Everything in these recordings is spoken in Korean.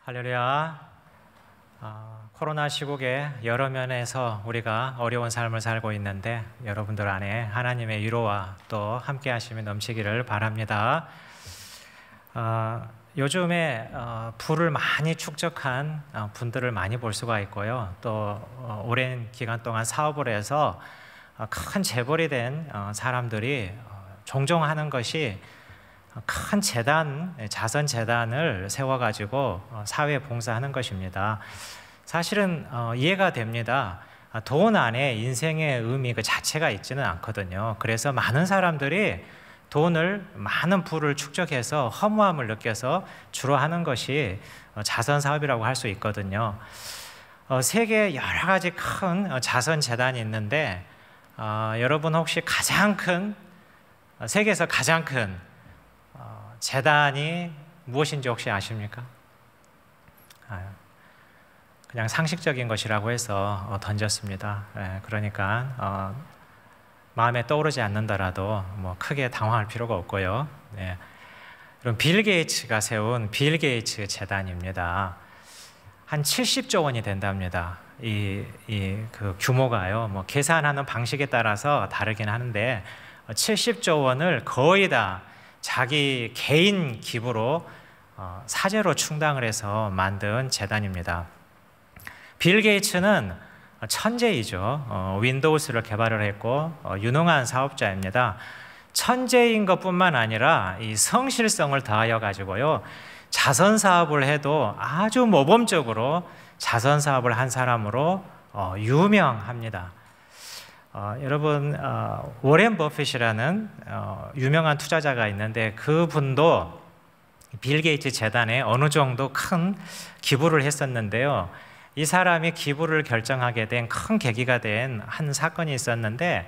할렐루야. 코로나 시국에 여러 면에서 우리가 어려운 삶을 살고 있는데 여러분들 안에 하나님의 위로와 또 함께 하심이 넘치기를 바랍니다. 요즘에 부를 많이 축적한 분들을 많이 볼 수가 있고요. 또 오랜 기간 동안 사업을 해서 큰 재벌이 된 사람들이 종종 하는 것이 큰 재단, 자선재단을 세워가지고 사회 봉사하는 것입니다. 사실은 이해가 됩니다. 돈 안에 인생의 의미 그 자체가 있지는 않거든요. 그래서 많은 사람들이 돈을, 많은 부를 축적해서 허무함을 느껴서 주로 하는 것이 자선사업이라고 할 수 있거든요. 세계에 여러 가지 큰 자선재단이 있는데 여러분 혹시 세계에서 가장 큰 재단이 무엇인지 혹시 아십니까? 그냥 상식적인 것이라고 해서 던졌습니다. 그러니까 마음에 떠오르지 않는다라도 크게 당황할 필요가 없고요. 그럼 빌 게이츠가 세운 빌 게이츠 재단입니다. 한 70조 원이 된답니다. 그 규모가요. 계산하는 방식에 따라서 다르긴 하는데 70조 원을 거의 다 자기 개인 기부로 사제로 충당을 해서 만든 재단입니다. 빌 게이츠는 천재이죠. 윈도우스를 개발을 했고 유능한 사업자입니다. 천재인 것뿐만 아니라 이 성실성을 더하여 가지고요, 자선 사업을 해도 아주 모범적으로 자선 사업을 한 사람으로 유명합니다. 여러분, 워렌 버핏이라는 유명한 투자자가 있는데 그분도 빌 게이츠 재단에 어느 정도 큰 기부를 했었는데요. 이 사람이 기부를 결정하게 된 큰 계기가 된 한 사건이 있었는데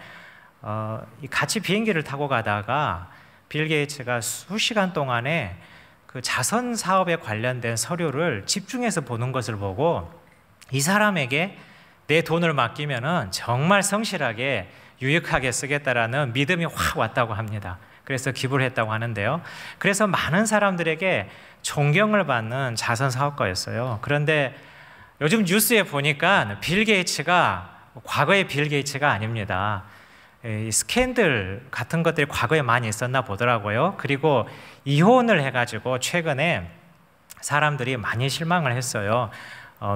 같이 비행기를 타고 가다가 빌 게이츠가 수시간 동안에 그 자선 사업에 관련된 서류를 집중해서 보는 것을 보고 이 사람에게 내 돈을 맡기면은 정말 성실하게 유익하게 쓰겠다라는 믿음이 확 왔다고 합니다. 그래서 기부를 했다고 하는데요. 그래서 많은 사람들에게 존경을 받는 자선 사업가였어요. 그런데 요즘 뉴스에 보니까 빌 게이츠가 과거의 빌 게이츠가 아닙니다. 이 스캔들 같은 것들이 과거에 많이 있었나 보더라고요. 그리고 이혼을 해가지고 최근에 사람들이 많이 실망을 했어요.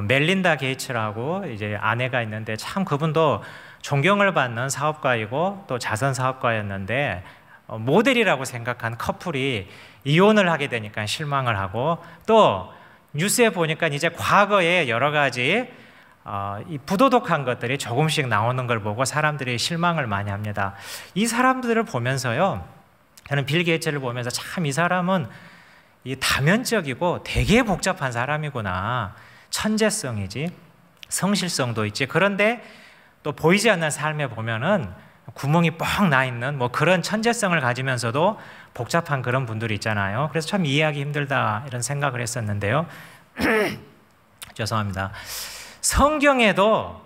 멜린다 게이츠라고 이제 아내가 있는데 참 그분도 존경을 받는 사업가이고 또 자선 사업가였는데 모델이라고 생각한 커플이 이혼을 하게 되니까 실망을 하고, 또 뉴스에 보니까 이제 과거에 여러 가지 이 부도덕한 것들이 조금씩 나오는 걸 보고 사람들이 실망을 많이 합니다. 이 사람들을 보면서요, 저는 빌 게이츠를 보면서 참 이 사람은 이 다면적이고 되게 복잡한 사람이구나. 천재성이지, 성실성도 있지. 그런데 또 보이지 않는 삶에 보면은 구멍이 뻥 나 있는 그런 천재성을 가지면서도 복잡한 그런 분들이 있잖아요. 그래서 참 이해하기 힘들다 이런 생각을 했었는데요. 죄송합니다. 성경에도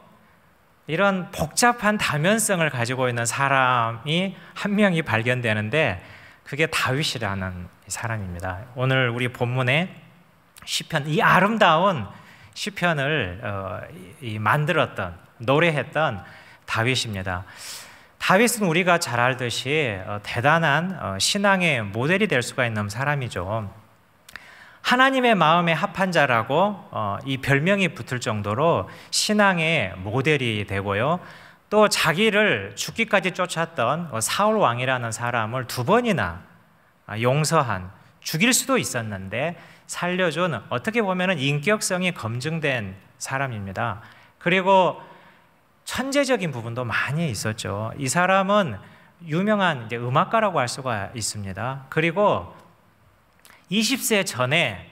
이런 복잡한 다면성을 가지고 있는 사람이 한 명이 발견되는데 그게 다윗이라는 사람입니다. 오늘 우리 본문에 시편, 이 아름다운 시편을 만들었던, 노래했던 다윗입니다. 다윗은 우리가 잘 알듯이 대단한 신앙의 모델이 될 수가 있는 사람이죠. 하나님의 마음에 합한 자라고 이 별명이 붙을 정도로 신앙의 모델이 되고요. 또 자기를 죽기까지 쫓았던 사울 왕이라는 사람을 2번이나 용서한, 죽일 수도 있었는데 살려준, 어떻게 보면 인격성이 검증된 사람입니다. 그리고 천재적인 부분도 많이 있었죠. 이 사람은 유명한 이제 음악가라고 할 수가 있습니다. 그리고 20세 전에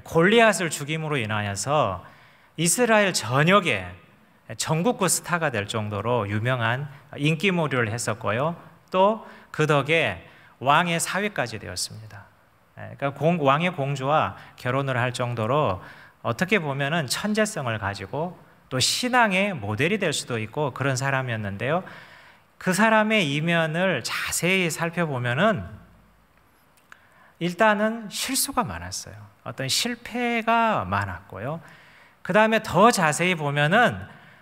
골리앗을 죽임으로 인하여서 이스라엘 전역에 전국구 스타가 될 정도로 유명한 인기몰이를 했었고요. 또 그 덕에 왕의 사위까지 되었습니다. 그러니까 왕의 공주와 결혼을 할 정도로 어떻게 보면은 천재성을 가지고 또 신앙의 모델이 될 수도 있고 그런 사람이었는데요. 그 사람의 이면을 자세히 살펴보면은 일단은 실수가 많았어요. 어떤 실패가 많았고요. 그 다음에 더 자세히 보면은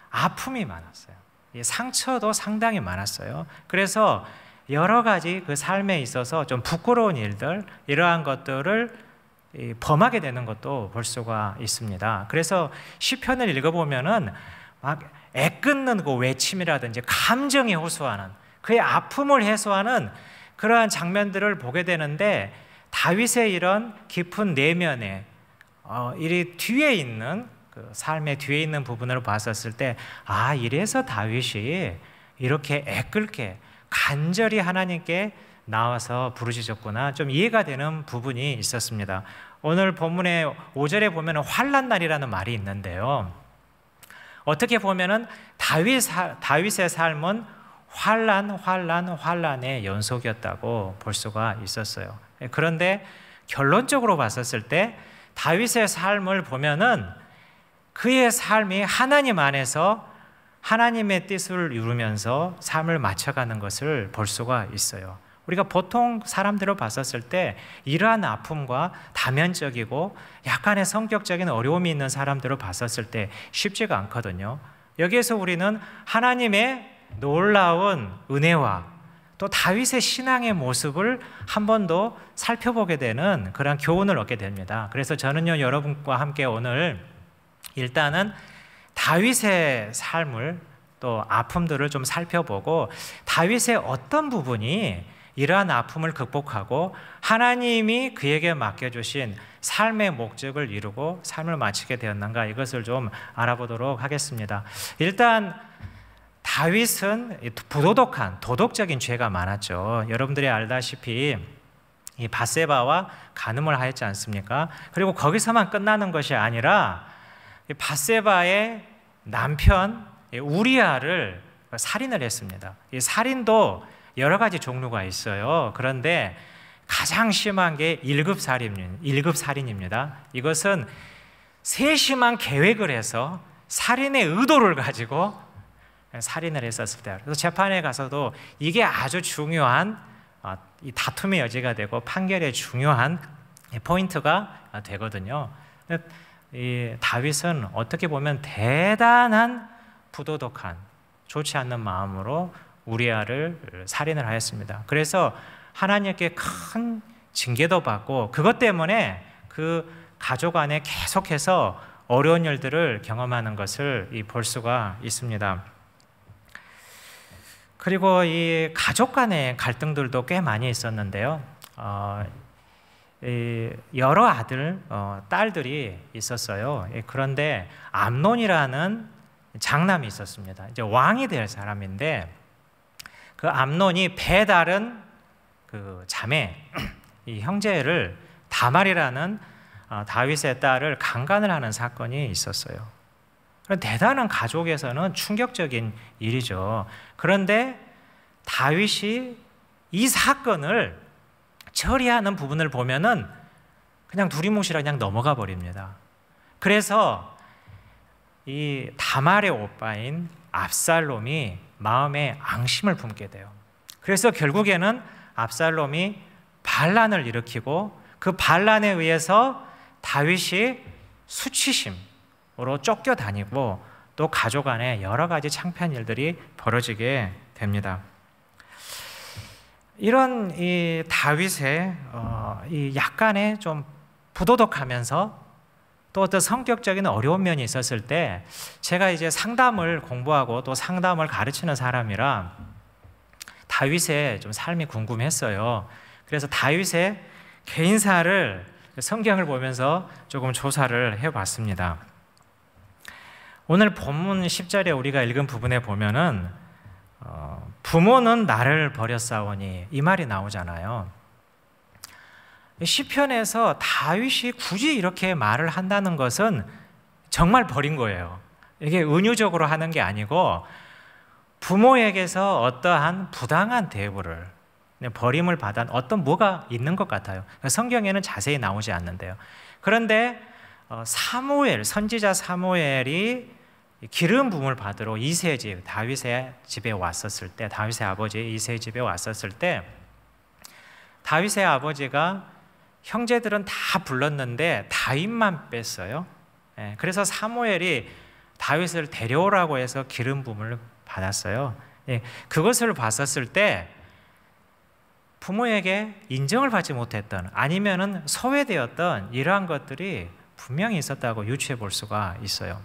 아픔이 많았어요. 상처도 상당히 많았어요. 그래서 여러 가지 그 삶에 있어서 좀 부끄러운 일들, 이러한 것들을 범하게 되는 것도 볼 수가 있습니다. 그래서 시편을 읽어보면은 막 애끓는 그 외침이라든지 감정이 호소하는, 그의 아픔을 해소하는 그러한 장면들을 보게 되는데, 다윗의 이런 깊은 내면에 이 뒤에 있는 그 삶의 뒤에 있는 부분을 봤었을 때, 아, 이래서 다윗이 이렇게 애끓게 간절히 하나님께 나와서 부르짖었구나, 좀 이해가 되는 부분이 있었습니다. 오늘 본문의 5절에 보면 환난날이라는 말이 있는데요, 어떻게 보면은 다윗의 삶은 환란의 연속이었다고 볼 수가 있었어요. 그런데 결론적으로 봤었을 때 다윗의 삶을 보면은 그의 삶이 하나님 안에서 하나님의 뜻을 이루면서 삶을 맞춰가는 것을 볼 수가 있어요. 우리가 보통 사람들을 봤었을 때 이러한 아픔과 다면적이고 약간의 성격적인 어려움이 있는 사람들을 봤었을 때 쉽지가 않거든요. 여기에서 우리는 하나님의 놀라운 은혜와 또 다윗의 신앙의 모습을 한 번 더 살펴보게 되는 그런 교훈을 얻게 됩니다. 그래서 저는요, 여러분과 함께 오늘 일단은 다윗의 삶을 또 아픔들을 좀 살펴보고, 다윗의 어떤 부분이 이러한 아픔을 극복하고 하나님이 그에게 맡겨주신 삶의 목적을 이루고 삶을 마치게 되었는가, 이것을 좀 알아보도록 하겠습니다. 일단 다윗은 부도덕한 도덕적인 죄가 많았죠. 여러분들이 알다시피 이 밧세바와 간음을 하였지 않습니까? 그리고 거기서만 끝나는 것이 아니라 밧세바의 남편 우리아를 살인을 했습니다. 이 살인도 여러 가지 종류가 있어요. 그런데 가장 심한 게 1급 살인입니다. 이것은 세심한 계획을 해서 살인의 의도를 가지고 살인을 했었을 때, 그래서 재판에 가서도 이게 아주 중요한 이 다툼의 여지가 되고 판결의 중요한 포인트가 되거든요. 이 다윗은 어떻게 보면 대단한 부도덕한 좋지 않는 마음으로 우리아를 살인을 하였습니다. 그래서 하나님께 큰 징계도 받고, 그것 때문에 그 가족 안에 계속해서 어려운 일들을 경험하는 것을 볼 수가 있습니다. 그리고 이 가족 간의 갈등들도 꽤 많이 있었는데요. 여러 아들, 딸들이 있었어요. 그런데 암논이라는 장남이 있었습니다. 이제 왕이 될 사람인데, 그 암논이 배다른 그 자매, 이 형제를 다말이라는 다윗의 딸을 강간을 하는 사건이 있었어요. 대단한 가족에서는 충격적인 일이죠. 그런데 다윗이 이 사건을 처리하는 부분을 보면은 그냥 두리뭉실하게 그냥 넘어가 버립니다. 그래서 이 다말의 오빠인 압살롬이 마음에 앙심을 품게 돼요. 그래서 결국에는 압살롬이 반란을 일으키고, 그 반란에 의해서 다윗이 수치심으로 쫓겨다니고, 또 가족 안에 여러 가지 창피한 일들이 벌어지게 됩니다. 이런 이 다윗의 이 약간의 좀 부도덕하면서 또 어떤 성격적인 어려운 면이 있었을 때, 제가 이제 상담을 공부하고 또 상담을 가르치는 사람이라 다윗의 좀 삶이 궁금했어요. 그래서 다윗의 개인사를 성경을 보면서 조금 조사를 해봤습니다. 오늘 본문 10절에 우리가 읽은 부분에 보면은 부모는 나를 버렸사오니, 이 말이 나오잖아요. 시편에서 다윗이 굳이 이렇게 말을 한다는 것은 정말 버린 거예요. 이게 은유적으로 하는 게 아니고 부모에게서 어떠한 부당한 대우를, 버림을 받은 어떤 뭐가 있는 것 같아요. 성경에는 자세히 나오지 않는데요. 그런데 선지자 사무엘이 기름 부음을 받으러 이새의 집, 다윗의 집에 왔었을 때, 다윗의 아버지 이새의 집에 왔었을 때, 다윗의 아버지가 형제들은 다 불렀는데 다윗만 뺐어요. 그래서 사무엘이 다윗을 데려오라고 해서 기름 부음을 받았어요. 그것을 봤었을 때 부모에게 인정을 받지 못했던, 아니면은 소외되었던 이러한 것들이 분명히 있었다고 유추해 볼 수가 있어요.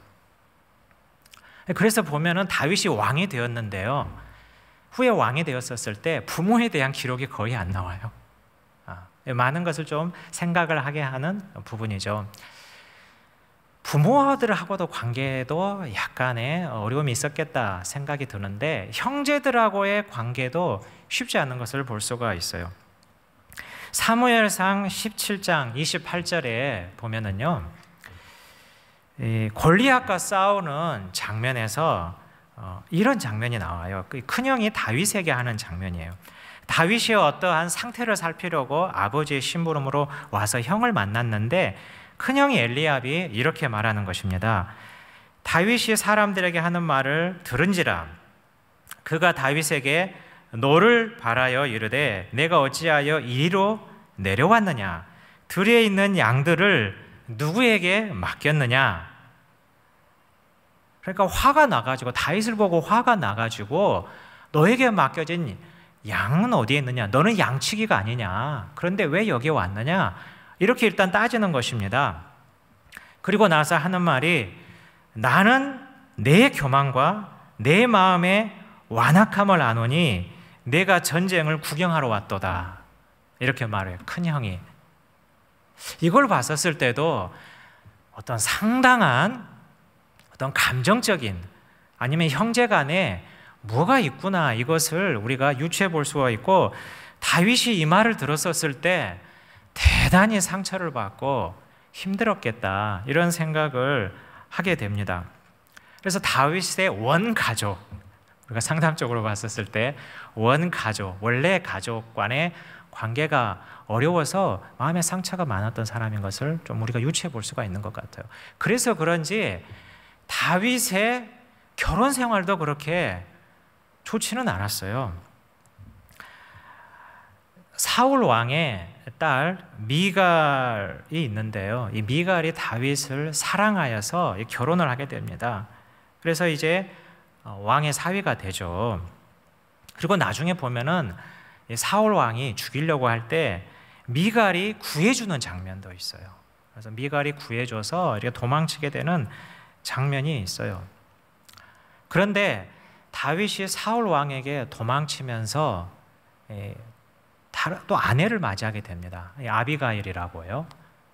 그래서 보면은 다윗이 왕이 되었는데요, 후에 왕이 되었었을 때 부모에 대한 기록이 거의 안 나와요. 많은 것을 좀 생각을 하게 하는 부분이죠. 부모들하고도 관계도 약간의 어려움이 있었겠다 생각이 드는데, 형제들하고의 관계도 쉽지 않은 것을 볼 수가 있어요. 사무엘상 17장 28절에 보면은요, 골리앗과 싸우는 장면에서 이런 장면이 나와요. 큰형이 다윗에게 하는 장면이에요. 다윗이 어떠한 상태를 살피려고 아버지의 심부름으로 와서 형을 만났는데, 큰형이 엘리압이 이렇게 말하는 것입니다. 다윗이 사람들에게 하는 말을 들은지라. 그가 다윗에게 너를 바라여 이르되 내가 어찌하여 이리로 내려왔느냐? 들에 있는 양들을 누구에게 맡겼느냐? 그러니까 화가 나가지고, 다윗을 보고 화가 나가지고 너에게 맡겨진 양은 어디에 있느냐? 너는 양치기가 아니냐? 그런데 왜 여기 왔느냐? 이렇게 일단 따지는 것입니다. 그리고 나서 하는 말이, 나는 내 교만과 내 마음의 완악함을 아노니 내가 전쟁을 구경하러 왔도다. 이렇게 말해요, 큰형이. 이걸 봤었을 때도 어떤 상당한 어떤 감정적인, 아니면 형제 간에 뭐가 있구나, 이것을 우리가 유추해 볼 수가 있고, 다윗이 이 말을 들었었을 때 대단히 상처를 받고 힘들었겠다, 이런 생각을 하게 됩니다. 그래서 다윗의 원가족, 우리가 상담적으로 봤었을 때 원가족, 원래 가족 간의 관계가 어려워서 마음의 상처가 많았던 사람인 것을 좀 우리가 유추해 볼 수가 있는 것 같아요. 그래서 그런지 다윗의 결혼 생활도 그렇게 좋지는 않았어요. 사울 왕의 딸 미갈이 있는데요, 이 미갈이 다윗을 사랑하여서 결혼을 하게 됩니다. 그래서 이제 왕의 사위가 되죠. 그리고 나중에 보면은 사울 왕이 죽이려고 할 때 미갈이 구해주는 장면도 있어요. 그래서 미갈이 구해줘서 이렇게 도망치게 되는 장면이 있어요. 그런데 다윗이 사울 왕에게 도망치면서 또 아내를 맞이하게 됩니다. 아비가일이라고 해요.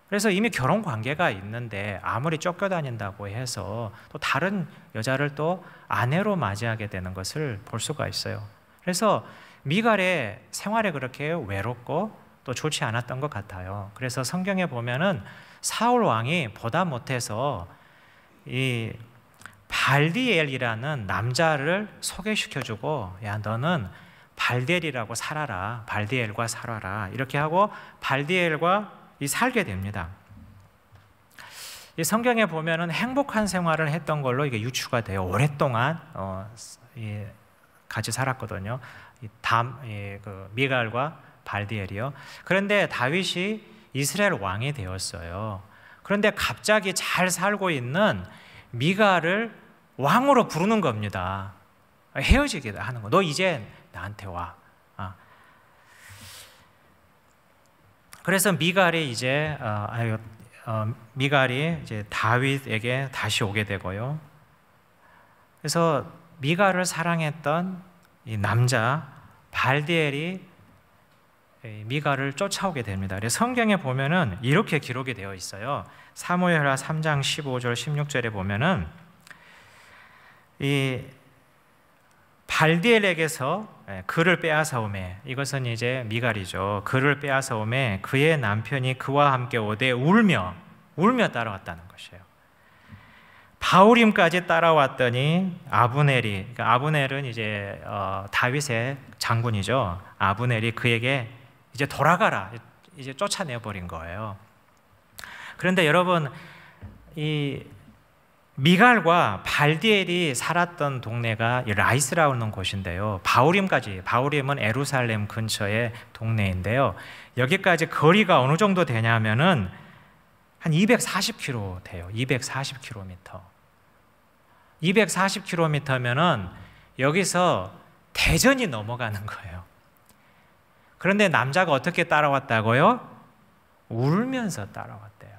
그래서 이미 결혼 관계가 있는데 아무리 쫓겨다닌다고 해서 또 다른 여자를 또 아내로 맞이하게 되는 것을 볼 수가 있어요. 그래서 미갈의 생활에 그렇게 외롭고 또 좋지 않았던 것 같아요. 그래서 성경에 보면은 사울 왕이 보다 못해서 이 발디엘이라는 남자를 소개시켜주고, 야, 너는 발디엘이라고 살아라, 발디엘과 살아라, 이렇게 하고 발디엘과 살게 됩니다. 이 성경에 보면은 행복한 생활을 했던 걸로 이게 유추가 돼요. 오랫동안 같이 살았거든요. 미갈과 발디엘이요. 그런데 다윗이 이스라엘 왕이 되었어요. 그런데 갑자기 잘 살고 있는 미갈을 왕으로 부르는 겁니다. 헤어지게 하는 거. 너 이제 나한테 와. 그래서 미갈이 이제 다윗에게 다시 오게 되고요. 그래서 미갈을 사랑했던 이 남자 발디엘이 미갈을 쫓아오게 됩니다. 그래서 성경에 보면은 이렇게 기록이 되어 있어요. 사무엘하 3장 15절 16절에 보면은 이 발디엘에게서 그를 빼앗아오매, 이것은 이제 미갈이죠. 그를 빼앗아오매 그의 남편이 그와 함께 오되 울며 따라왔다는 것이에요. 바후림까지 따라왔더니 아브넬이, 그러니까 아브넬은 이제 다윗의 장군이죠. 아브넬이 그에게 이제 돌아가라, 이제 쫓아내 버린 거예요. 그런데 여러분, 이 미갈과 발디엘이 살았던 동네가 라이스라는 곳인데요. 바우림은 예루살렘 근처의 동네인데요. 여기까지 거리가 어느 정도 되냐면은 한 240km 돼요. 240km. 240km면은 여기서 대전이 넘어가는 거예요. 그런데 남자가 어떻게 따라왔다고요? 울면서 따라왔대요.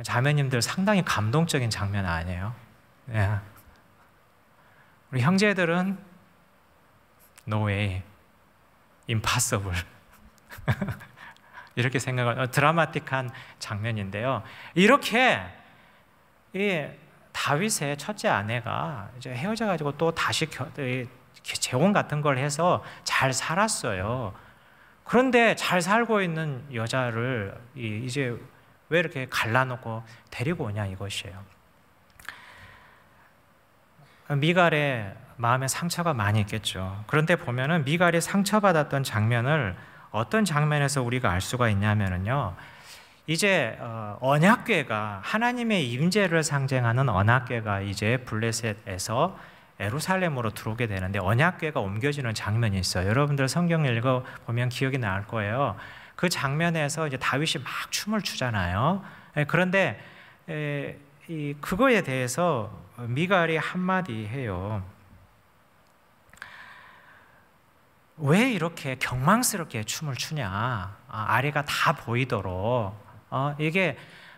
자매님들 상당히 감동적인 장면 아니에요? 네. 우리 형제들은 No way, impossible 이렇게 생각을 드라마틱한 장면인데요. 이렇게 이 다윗의 첫째 아내가 이제 헤어져 가지고 또 다시 재혼 같은 걸 해서 잘 살았어요. 그런데 잘 살고 있는 여자를 이제 왜 이렇게 갈라놓고 데리고 오냐 이것이에요. 미갈의 마음에 상처가 많이 있겠죠. 그런데 보면은 미갈이 상처받았던 장면을 어떤 장면에서 우리가 알 수가 있냐면요. 이제 언약궤가 하나님의 임재를 상징하는 언약궤가 이제 블레셋에서 예루살렘으로 들어오게 되는데 언약궤가 옮겨지는 장면이 있어요. 여러분들 성경을 읽어 보면 기억이 날 거예요. 그 장면에서 이제 다윗이 막 춤을 추잖아요. 그런데 그거에 대해서 미갈이 한마디 해요. 왜 이렇게 경망스럽게 춤을 추냐? 아래가 다 보이도록. 이게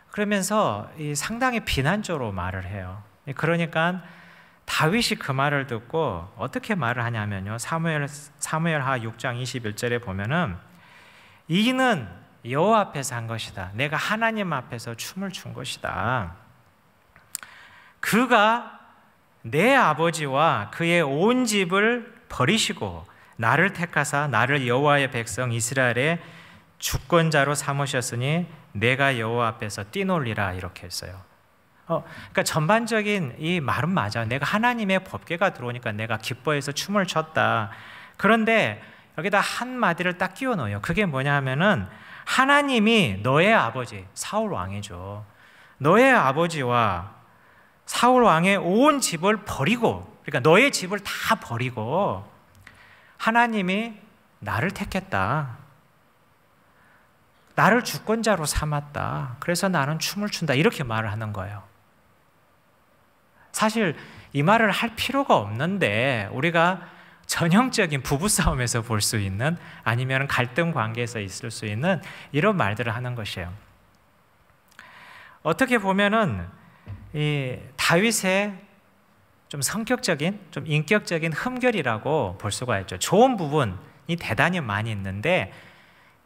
그러면서 상당히 비난적으로 말을 해요. 그러니까 다윗이 그 말을 듣고 어떻게 말을 하냐면요. 사무엘하 6장 21절에 보면은 이는 여호와 앞에서 한 것이다. 내가 하나님 앞에서 춤을 춘 것이다. 그가 내 아버지와 그의 온 집을 버리시고 나를 택하사 나를 여호와의 백성 이스라엘의 주권자로 삼으셨으니 내가 여호와 앞에서 뛰놀리라 이렇게 했어요. 그러니까 전반적인 이 말은 맞아요. 내가 하나님의 법궤가 들어오니까 내가 기뻐해서 춤을 췄다. 그런데 여기다 한 마디를 딱 끼워 넣어요. 그게 뭐냐 하면은 하나님이 너의 아버지 사울 왕이죠. 너의 아버지와 사울 왕의 온 집을 버리고, 그러니까 너의 집을 다 버리고 하나님이 나를 택했다. 나를 주권자로 삼았다. 그래서 나는 춤을 춘다. 이렇게 말을 하는 거예요. 사실 이 말을 할 필요가 없는데 우리가 전형적인 부부싸움에서 볼 수 있는, 아니면 갈등 관계에서 있을 수 있는 이런 말들을 하는 것이에요. 어떻게 보면은 이 다윗의 좀 성격적인, 좀 인격적인 흠결이라고 볼 수가 있죠. 좋은 부분이 대단히 많이 있는데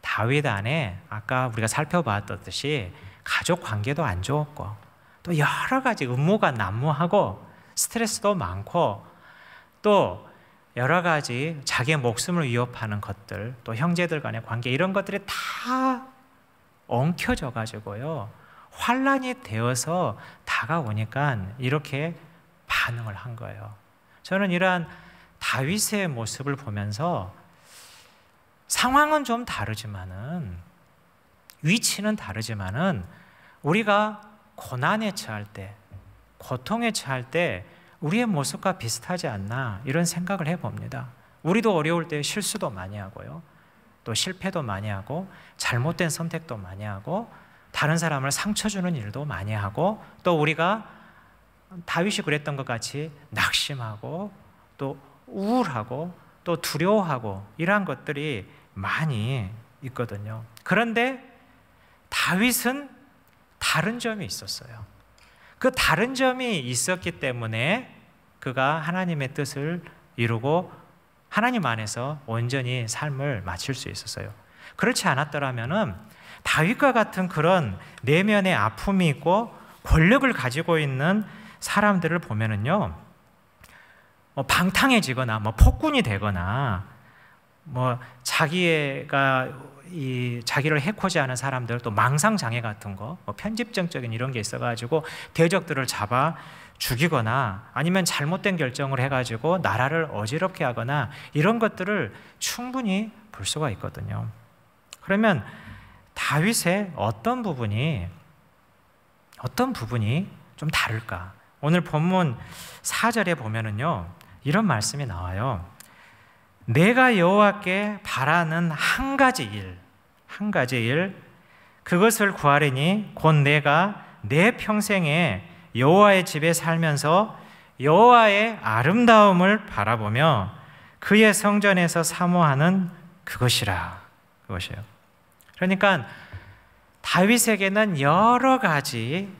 다윗 안에 아까 우리가 살펴봤듯이 가족 관계도 안 좋았고 또 여러 가지 음모가 난무하고 스트레스도 많고 또 여러 가지 자기의 목숨을 위협하는 것들, 또 형제들 간의 관계, 이런 것들이 다 엉켜져 가지고요 환란이 되어서 다가오니까 이렇게 반응을 한 거예요. 저는 이러한 다윗의 모습을 보면서 상황은 좀 다르지만은, 위치는 다르지만은 우리가 고난에 처할 때, 고통에 처할 때 우리의 모습과 비슷하지 않나 이런 생각을 해봅니다. 우리도 어려울 때 실수도 많이 하고요, 또 실패도 많이 하고 잘못된 선택도 많이 하고 다른 사람을 상처 주는 일도 많이 하고, 또 우리가 다윗이 그랬던 것 같이 낙심하고 또 우울하고 또 두려워하고 이러한 것들이 많이 있거든요. 그런데 다윗은 다른 점이 있었어요. 그 다른 점이 있었기 때문에 그가 하나님의 뜻을 이루고 하나님 안에서 온전히 삶을 마칠 수 있었어요. 그렇지 않았더라면은 다윗과 같은 그런 내면의 아픔이 있고 권력을 가지고 있는 사람들을 보면은요, 방탕해지거나 폭군이 되거나 자기를 해코지 하는 사람들, 또 망상장애 같은 거, 편집증적인 이런 게 있어가지고 대적들을 잡아 죽이거나 아니면 잘못된 결정을 해가지고 나라를 어지럽게 하거나 이런 것들을 충분히 볼 수가 있거든요. 그러면 다윗의 어떤 부분이 어떤 부분이 좀 다를까? 오늘 본문 4절에 보면은요, 이런 말씀이 나와요. 내가 여호와께 바라는 한 가지 일, 그것을 구하리니 곧 내가 내 평생에 여호와의 집에 살면서 여호와의 아름다움을 바라보며 그의 성전에서 사모하는 그것이라. 그것이에요. 그러니까 다윗에게는 여러 가지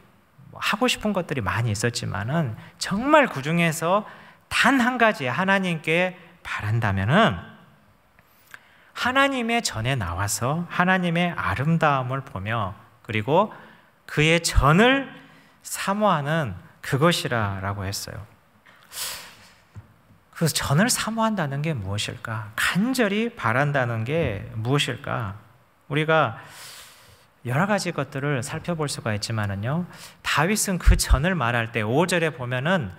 하고 싶은 것들이 많이 있었지만은 정말 그 중에서 단 한 가지 하나님께 바란다면은 하나님의 전에 나와서 하나님의 아름다움을 보며 그리고 그의 전을 사모하는 그것이라고 했어요. 그 전을 사모한다는 게 무엇일까? 간절히 바란다는 게 무엇일까? 우리가 여러 가지 것들을 살펴볼 수가 있지만은요, 다윗은 그 전을 말할 때 5절에 보면은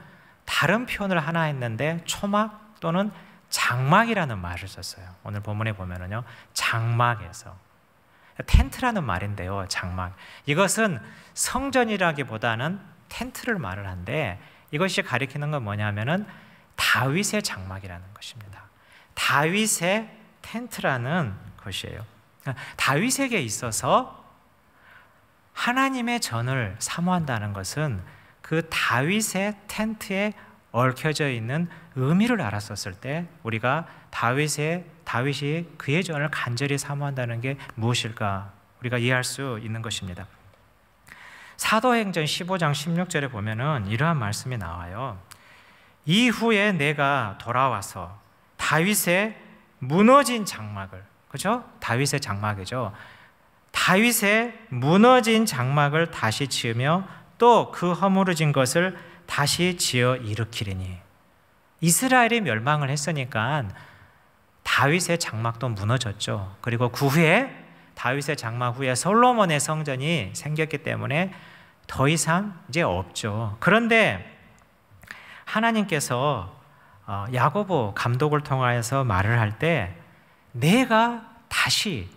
다른 표현을 하나 했는데 초막 또는 장막이라는 말을 썼어요. 오늘 본문에 보면은요, 장막에서 텐트라는 말인데요, 장막. 이것은 성전이라기보다는 텐트를 말을 한데 이것이 가리키는 건 뭐냐면은 다윗의 장막이라는 것입니다. 다윗의 텐트라는 것이에요. 다윗에게 있어서 하나님의 전을 사모한다는 것은 그 다윗의 텐트에 얽혀져 있는 의미를 알았었을 때 우리가 다윗이 그의 전을 간절히 사모한다는 게 무엇일까 우리가 이해할 수 있는 것입니다. 사도행전 15장 16절에 보면은 이러한 말씀이 나와요. 이후에 내가 돌아와서 다윗의 무너진 장막을, 그죠? 다윗의 장막이죠. 다윗의 무너진 장막을 다시 지으며 또 그 허물어진 것을 다시 지어 일으키리니. 이스라엘이 멸망을 했으니까 다윗의 장막도 무너졌죠. 그리고 그 후에 다윗의 장막 후에 솔로몬의 성전이 생겼기 때문에 더 이상 이제 없죠. 그런데 하나님께서 야고보 감독을 통하여서 말을 할 때 내가 다시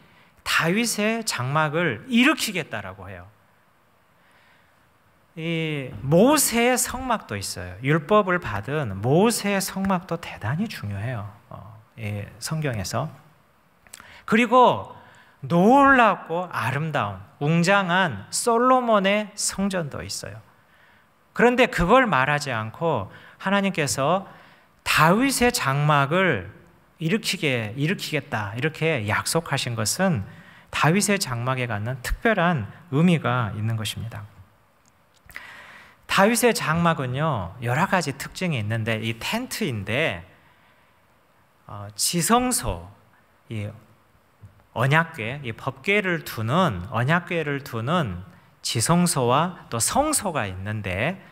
다윗의 장막을 일으키겠다라고 해요. 이 모세의 성막도 있어요. 율법을 받은 모세의 성막도 대단히 중요해요. 성경에서. 그리고 놀랍고 아름다운 웅장한 솔로몬의 성전도 있어요. 그런데 그걸 말하지 않고 하나님께서 다윗의 장막을 일으키겠다 이렇게 약속하신 것은 다윗의 장막에 갖는 특별한 의미가 있는 것입니다. 다윗의 장막은요 여러 가지 특징이 있는데 이 텐트인데 지성소, 이 언약궤, 이 법궤를 두는 언약궤를 두는 지성소와 또 성소가 있는데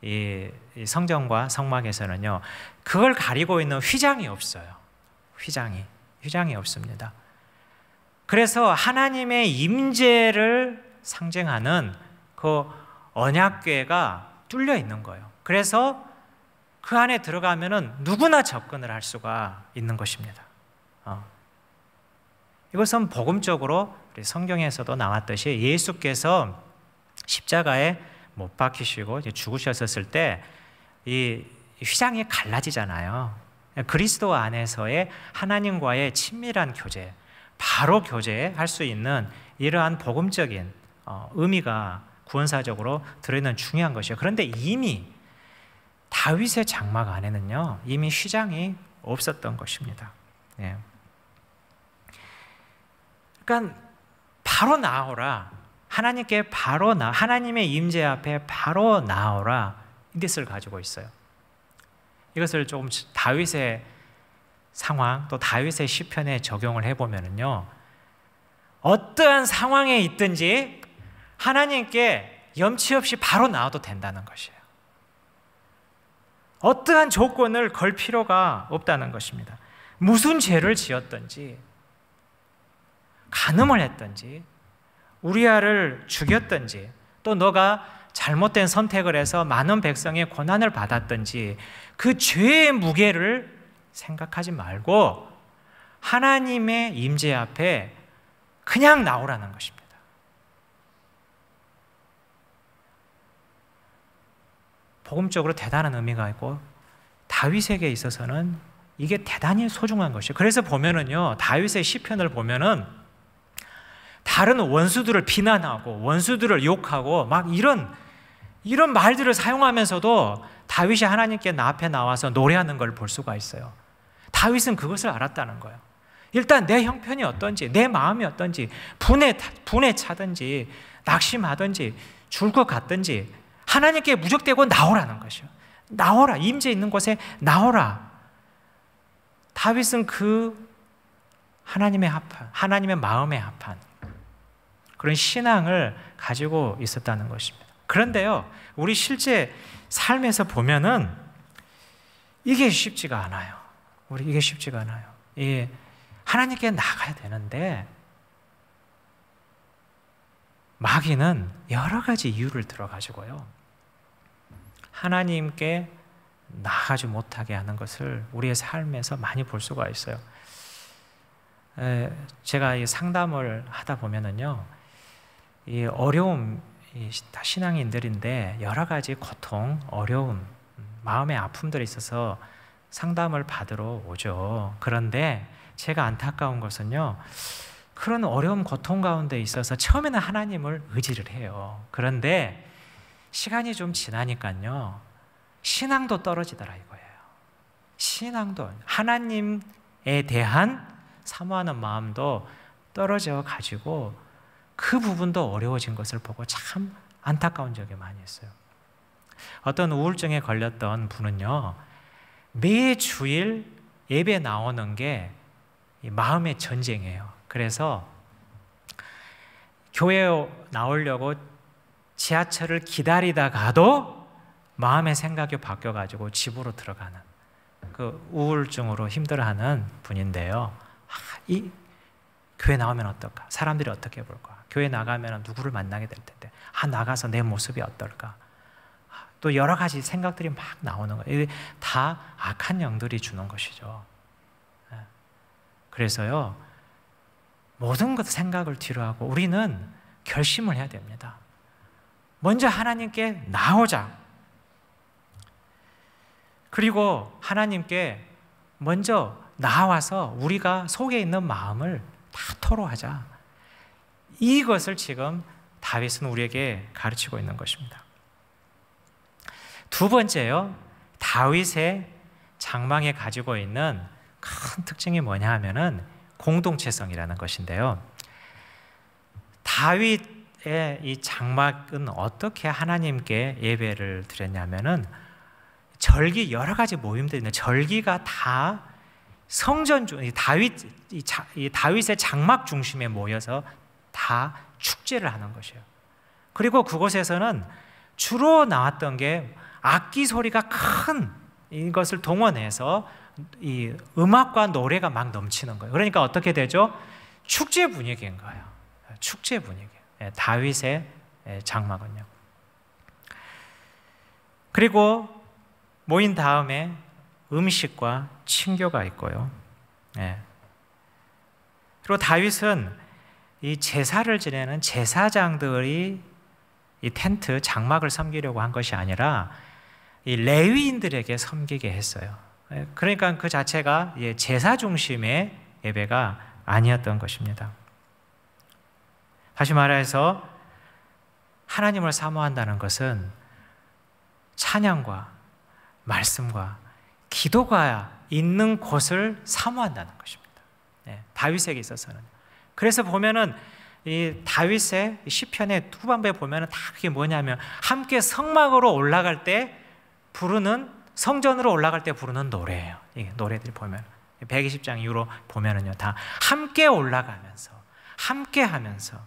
이 성전과 성막에서는요 그걸 가리고 있는 휘장이 없어요. 휘장이 없습니다. 그래서 하나님의 임재를 상징하는 그 언약궤가 뚫려 있는 거예요. 그래서 그 안에 들어가면은 누구나 접근을 할 수가 있는 것입니다. 이것은 복음적으로 우리 성경에서도 나왔듯이 예수께서 십자가에 못 박히시고 이제 죽으셨을 때 이 휘장이 갈라지잖아요. 그리스도 안에서의 하나님과의 친밀한 교제, 바로 교제할 수 있는 이러한 복음적인 의미가 구원사적으로 들어있는 중요한 것이에요. 그런데 이미 다윗의 장막 안에는요 이미 휘장이 없었던 것입니다. 예. 그러니까 바로 나오라, 하나님께 하나님의 임재 앞에 바로 나오라 이 뜻을 가지고 있어요. 이것을 조금 다윗의 상황 또 다윗의 시편에 적용을 해보면요 어떠한 상황에 있든지 하나님께 염치 없이 바로 나와도 된다는 것이에요. 어떠한 조건을 걸 필요가 없다는 것입니다. 무슨 죄를 지었든지 간음을 했든지 우리아를 죽였든지 또 너가 잘못된 선택을 해서 많은 백성의 고난을 받았든지 그 죄의 무게를 생각하지 말고 하나님의 임재 앞에 그냥 나오라는 것입니다. 복음적으로 대단한 의미가 있고 다윗에게 있어서는 이게 대단히 소중한 것이에요. 그래서 보면은요, 다윗의 시편을 보면은 다른 원수들을 비난하고 원수들을 욕하고 막 이런 말들을 사용하면서도 다윗이 하나님께 나 앞에 나와서 노래하는 걸 볼 수가 있어요. 다윗은 그것을 알았다는 거예요. 일단 내 형편이 어떤지, 내 마음이 어떤지, 분에 차든지 낙심하든지 죽을 것 같든지 하나님께 무적대고 나오라는 것이요. 나오라, 임재 있는 곳에 나오라. 다윗은 그 하나님의 합한, 하나님의 마음에 합한 그런 신앙을 가지고 있었다는 것입니다. 그런데요, 우리 실제 삶에서 보면은 이게 쉽지가 않아요. 이게 쉽지가 않아요. 하나님께 나가야 되는데 마귀는 여러 가지 이유를 들어가지고요, 하나님께 나아가지 못하게 하는 것을 우리의 삶에서 많이 볼 수가 있어요. 제가 이 상담을 하다 보면은요, 이 어려움, 다 신앙인들인데 여러 가지 고통, 어려움, 마음의 아픔들이 있어서 상담을 받으러 오죠. 그런데 제가 안타까운 것은요, 그런 어려움, 고통 가운데 있어서 처음에는 하나님을 의지를 해요. 그런데 시간이 좀 지나니까요, 신앙도 떨어지더라 이거예요. 신앙도, 하나님에 대한 사모하는 마음도 떨어져 가지고 그 부분도 어려워진 것을 보고 참 안타까운 적이 많이 있어요. 어떤 우울증에 걸렸던 분은요, 매주일 예배 나오는 게 마음의 전쟁이에요. 그래서 교회에 나오려고 지하철을 기다리다가도 마음의 생각이 바뀌어가지고 집으로 들어가는 그 우울증으로 힘들어하는 분인데요. 이 교회 나오면 어떨까? 사람들이 어떻게 볼까? 교회 나가면 누구를 만나게 될 텐데, 나가서 내 모습이 어떨까? 또 여러 가지 생각들이 막 나오는 거예요. 이게 다 악한 영들이 주는 것이죠. 그래서요, 모든 것 생각을 뒤로 하고 우리는 결심을 해야 됩니다. 먼저 하나님께 나오자. 그리고 하나님께 먼저 나와서 우리가 속에 있는 마음을 다 토로하자. 이것을 지금 다윗은 우리에게 가르치고 있는 것입니다. 두 번째요, 다윗의 장막에 가지고 있는 큰 특징이 뭐냐 하면은 공동체성이라는 것인데요. 다윗의 이 장막은 어떻게 하나님께 예배를 드렸냐면은 절기, 여러 가지 모임들이 있는데 절기가 다 성전 중, 다윗의 장막 중심에 모여서 다 축제를 하는 것이에요. 그리고 그곳에서는 주로 나왔던 게 악기 소리가 큰 이것을 동원해서 이 음악과 노래가 막 넘치는 거예요. 그러니까 어떻게 되죠? 축제 분위기인 거예요. 축제 분위기. 다윗의 장막은요. 그리고 모인 다음에 음식과 친교가 있고요. 그리고 다윗은 이 제사를 지내는 제사장들이 이 텐트, 장막을 섬기려고 한 것이 아니라 이 레위인들에게 섬기게 했어요. 그러니까 그 자체가 제사 중심의 예배가 아니었던 것입니다. 다시 말해서 하나님을 사모한다는 것은 찬양과 말씀과 기도가 있는 곳을 사모한다는 것입니다. 다윗에게 있어서는. 그래서 보면은 이 다윗의 시편의 후반부에 보면은 다 그게 뭐냐면 함께 성막으로 올라갈 때 부르는, 성전으로 올라갈 때 부르는 노래예요. 이 노래들이 보면 120장 이후로 보면은요, 다 함께 올라가면서, 함께 하면서,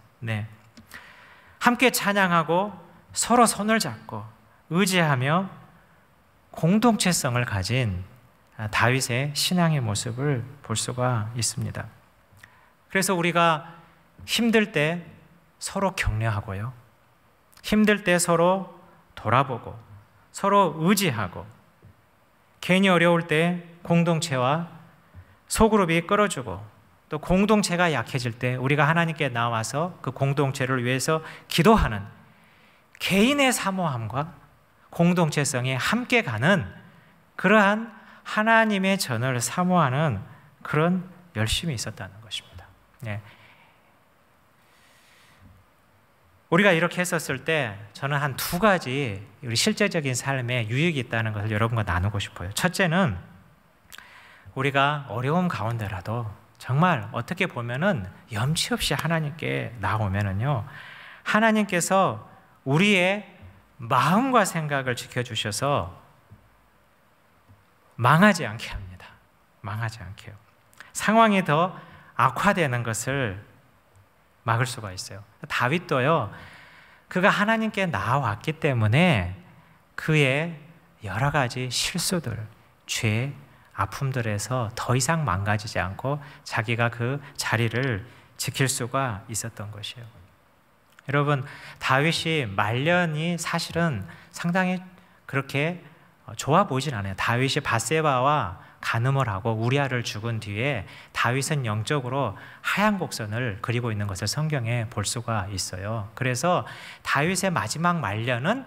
함께 찬양하고 서로 손을 잡고 의지하며 공동체성을 가진 다윗의 신앙의 모습을 볼 수가 있습니다. 그래서 우리가 힘들 때 서로 격려하고요, 힘들 때 서로 돌아보고 서로 의지하고, 괜히 어려울 때 공동체와 소그룹이 끌어주고, 또 공동체가 약해질 때 우리가 하나님께 나와서 그 공동체를 위해서 기도하는 개인의 사모함과 공동체성이 함께 가는 그러한 하나님의 전을 사모하는 그런 열심이 있었다는 것입니다. 예. 우리가 이렇게 했었을 때 저는 한 두 가지 우리 실제적인 삶에 유익이 있다는 것을 여러분과 나누고 싶어요. 첫째는 우리가 어려움 가운데라도 정말 어떻게 보면은 염치 없이 하나님께 나오면은요, 하나님께서 우리의 마음과 생각을 지켜주셔서 망하지 않게 합니다. 망하지 않게요. 상황이 더 악화되는 것을 막을 수가 있어요. 다윗도요, 그가 하나님께 나아왔기 때문에 그의 여러 가지 실수들, 죄, 아픔들에서 더 이상 망가지지 않고 자기가 그 자리를 지킬 수가 있었던 것이에요. 여러분, 다윗이 말년이 사실은 상당히 그렇게 좋아 보이진 않아요. 다윗이 밧세바와 간음을 하고 우리아를 죽은 뒤에 다윗은 영적으로 하얀 곡선을 그리고 있는 것을 성경에 볼 수가 있어요. 그래서 다윗의 마지막 말년은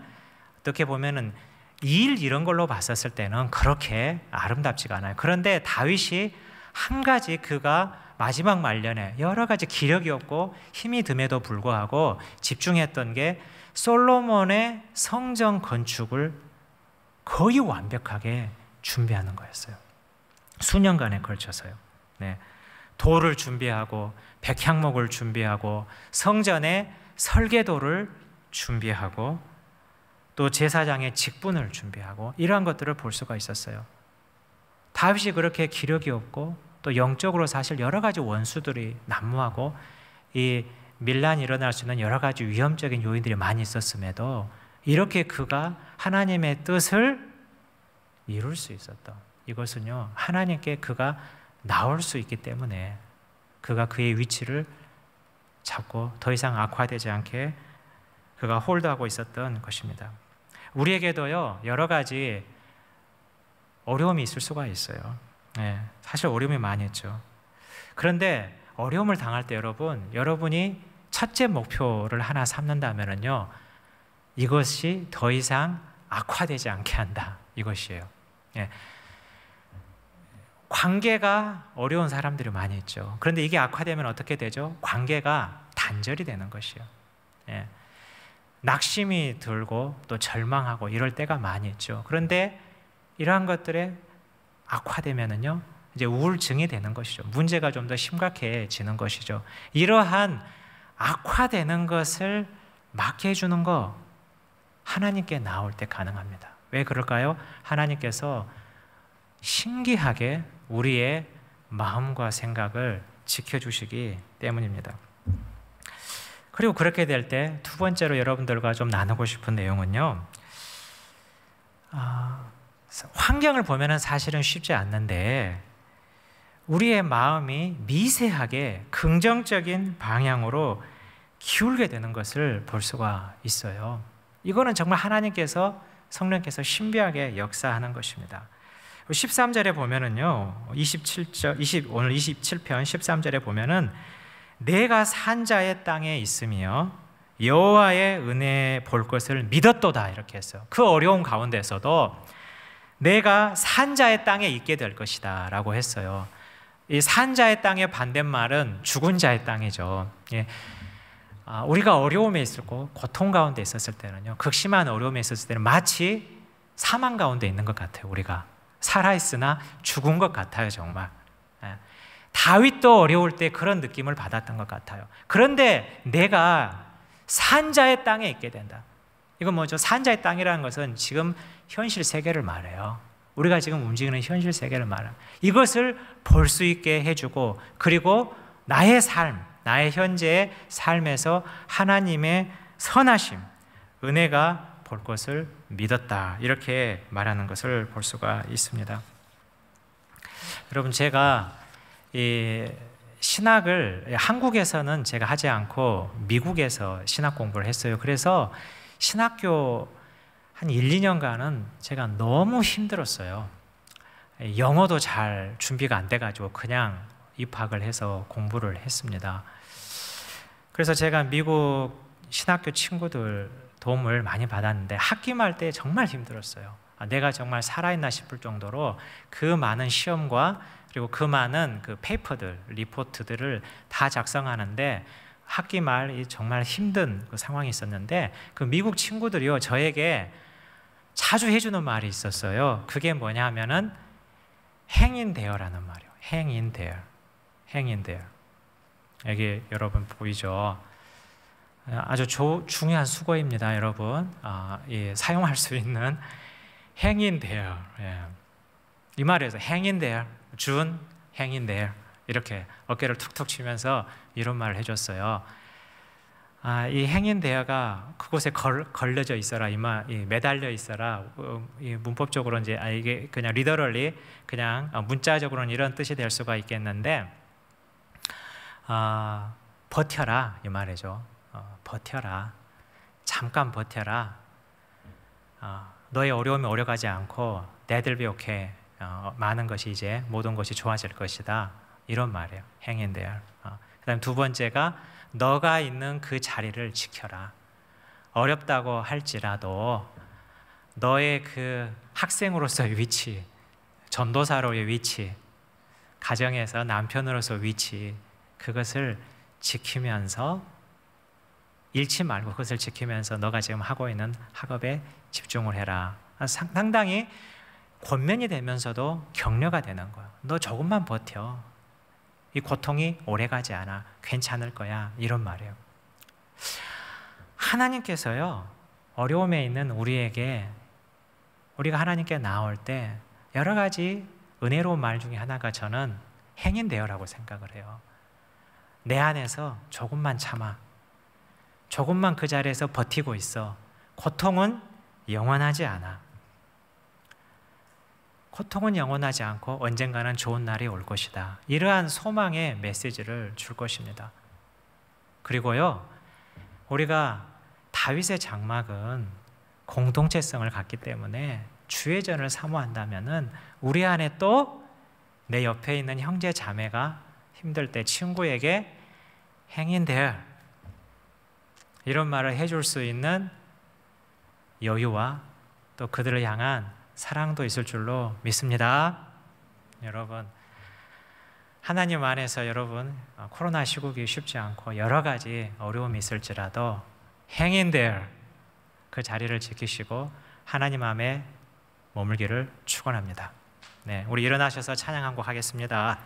어떻게 보면은 일 이런 걸로 봤었을 때는 그렇게 아름답지가 않아요. 그런데 다윗이 한 가지 그가 마지막 말년에 여러 가지 기력이 없고 힘이 듦에도 불구하고 집중했던 게 솔로몬의 성전 건축을 거의 완벽하게 준비하는 거였어요. 수년간에 걸쳐서요. 네. 돌을 준비하고 백향목을 준비하고 성전의 설계도를 준비하고 또 제사장의 직분을 준비하고 이러한 것들을 볼 수가 있었어요. 다윗이 그렇게 기력이 없고 또 영적으로 사실 여러 가지 원수들이 난무하고 이 밀란이 일어날 수 있는 여러 가지 위험적인 요인들이 많이 있었음에도 이렇게 그가 하나님의 뜻을 이룰 수 있었던, 이것은요, 하나님께 그가 나올 수 있기 때문에 그가 그의 위치를 잡고 더 이상 악화되지 않게 그가 홀드하고 있었던 것입니다. 우리에게도요, 여러 가지 어려움이 있을 수가 있어요. 네, 사실 어려움이 많이 있죠. 그런데 어려움을 당할 때 여러분이 첫째 목표를 하나 삼는다면요, 이것이 더 이상 악화되지 않게 한다, 이것이에요. 네. 관계가 어려운 사람들이 많이 있죠. 그런데 이게 악화되면 어떻게 되죠? 관계가 단절이 되는 것이에요. 예. 낙심이 들고 또 절망하고 이럴 때가 많이 있죠. 그런데 이러한 것들에 악화되면은요, 이제 우울증이 되는 것이죠. 문제가 좀 더 심각해지는 것이죠. 이러한 악화되는 것을 막게 해주는 거 하나님께 나올 때 가능합니다. 왜 그럴까요? 하나님께서 신기하게 우리의 마음과 생각을 지켜주시기 때문입니다. 그리고 그렇게 될 때 두 번째로 여러분들과 좀 나누고 싶은 내용은요, 환경을 보면은 사실은 쉽지 않는데 우리의 마음이 미세하게 긍정적인 방향으로 기울게 되는 것을 볼 수가 있어요. 이거는 정말 하나님께서, 성령께서 신비하게 역사하는 것입니다. 13절에 보면은요, 오늘 27편 13절에 보면은 내가 산자의 땅에 있으며 여호와의 은혜 볼 것을 믿었도다, 이렇게 했어요. 그 어려운 가운데서도 내가 산자의 땅에 있게 될 것이다 라고 했어요. 이 산자의 땅의 반대말은 죽은 자의 땅이죠. 예. 우리가 어려움에 있었고 고통 가운데 있었을 때는요, 극심한 어려움에 있었을 때는 마치 사망 가운데 있는 것 같아요. 우리가 살아있으나 죽은 것 같아요, 정말. 예. 다윗도 어려울 때 그런 느낌을 받았던 것 같아요. 그런데 내가 산자의 땅에 있게 된다. 이건 뭐죠? 산자의 땅이라는 것은 지금 현실 세계를 말해요. 우리가 지금 움직이는 현실 세계를 말해요. 이것을 볼 수 있게 해주고, 그리고 나의 삶, 나의 현재의 삶에서 하나님의 선하심, 은혜가 볼 것을 믿었다, 이렇게 말하는 것을 볼 수가 있습니다. 여러분, 제가 이 신학을 한국에서는 제가 하지 않고 미국에서 신학 공부를 했어요. 그래서 신학교 한 1, 2년간은 제가 너무 힘들었어요. 영어도 잘 준비가 안 돼가지고 그냥 입학을 해서 공부를 했습니다. 그래서 제가 미국 신학교 친구들 도움을 많이 받았는데 학기말 때 정말 힘들었어요. 내가 정말 살아있나 싶을 정도로 그 많은 시험과 그리고 그 많은 그 페이퍼들, 리포트들을 다 작성하는데 학기 말 정말 힘든 그 상황이 있었는데 그 미국 친구들이요 저에게 자주 해주는 말이 있었어요. 그게 뭐냐 하면은 hang in there라는 말이에요. hang in there, hang in there. 여기 여러분 보이죠? 아주 중요한 수거입니다, 여러분. 사용할 수 있는 hang in there. 예. 이 말에서 hang in there, 준 hang in there 이렇게 어깨를 툭툭 치면서 이런 말을 해줬어요. 이 hang in there가 그곳에 걸려져 있어라, 매달려 있어라. 문법적으로 이제 이게 그냥 리더럴리 그냥 문자적으로는 이런 뜻이 될 수가 있겠는데 버텨라 이 말이죠. 버텨라, 잠깐 버텨라. 너의 어려움이 오래가지 않고 That will be okay. 많은 것이 이제 모든 것이 좋아질 것이다. 이런 말이에요. hang in there. 그다음 두 번째가 너가 있는 그 자리를 지켜라. 어렵다고 할지라도 너의 그 학생으로서의 위치, 전도사로의 위치, 가정에서 남편으로서의 위치, 그것을 지키면서 잃지 말고 그것을 지키면서 너가 지금 하고 있는 학업에 집중을 해라. 상당히 권면이 되면서도 격려가 되는 거야. 너 조금만 버텨. 이 고통이 오래가지 않아. 괜찮을 거야. 이런 말이에요. 하나님께서요 어려움에 있는 우리에게, 우리가 하나님께 나올 때 여러 가지 은혜로운 말 중에 하나가 저는 행인되어라고 생각을 해요. 내 안에서 조금만 참아. 조금만 그 자리에서 버티고 있어. 고통은 영원하지 않아. 고통은 영원하지 않고 언젠가는 좋은 날이 올 것이다. 이러한 소망의 메시지를 줄 것입니다. 그리고요, 우리가 다윗의 장막은 공동체성을 갖기 때문에 주의전을 사모한다면은 우리 안에 또 내 옆에 있는 형제 자매가 힘들 때 친구에게 hang in there 이런 말을 해줄 수 있는 여유와 또 그들을 향한 사랑도 있을 줄로 믿습니다. 여러분, 하나님 안에서 여러분 코로나 시국이 쉽지 않고 여러 가지 어려움이 있을지라도 hang in there 그 자리를 지키시고 하나님 안에 머물기를 축원합니다. 네, 우리 일어나셔서 찬양 한 곡 하겠습니다.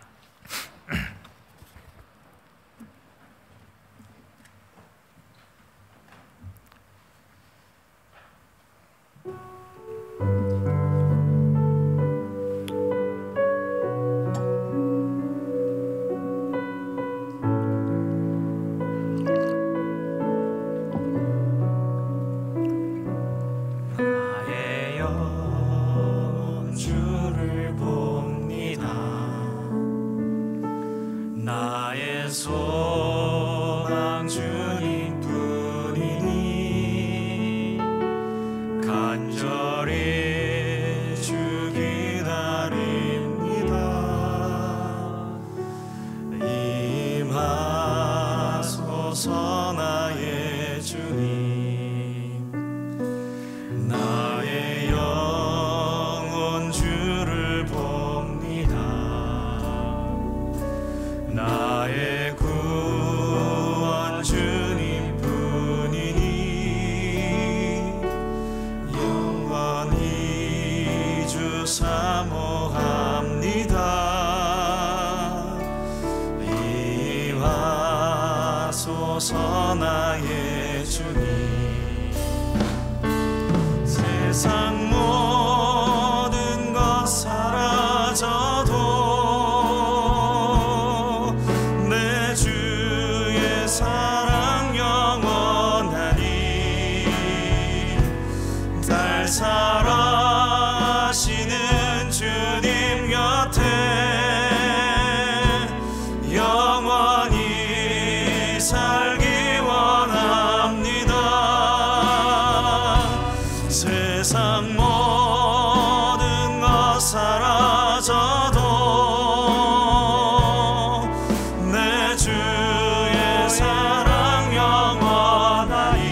주의 사랑 영원하리.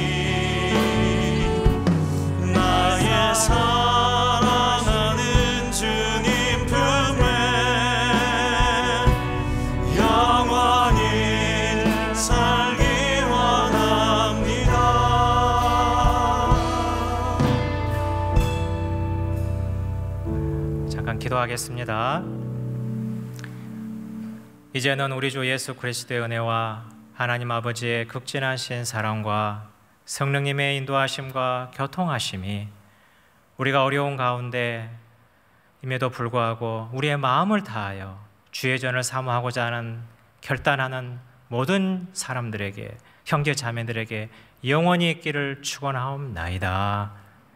기도하겠습니다. 이제는 우리 주 예수 그리스도의 은혜와 하나님 아버지의 극진하신 사랑과 성령님의 인도하심과 교통하심이 우리가 어려운 가운데 임에도 불구하고 우리의 마음을 다하여 주의 전을 사모하고자 하는 결단하는 모든 사람들에게, 형제 자매들에게 영원히 있기를 축원하옵나이다.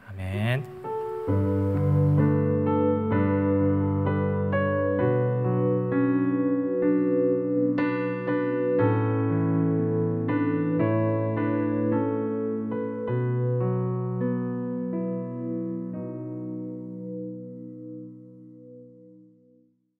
아멘.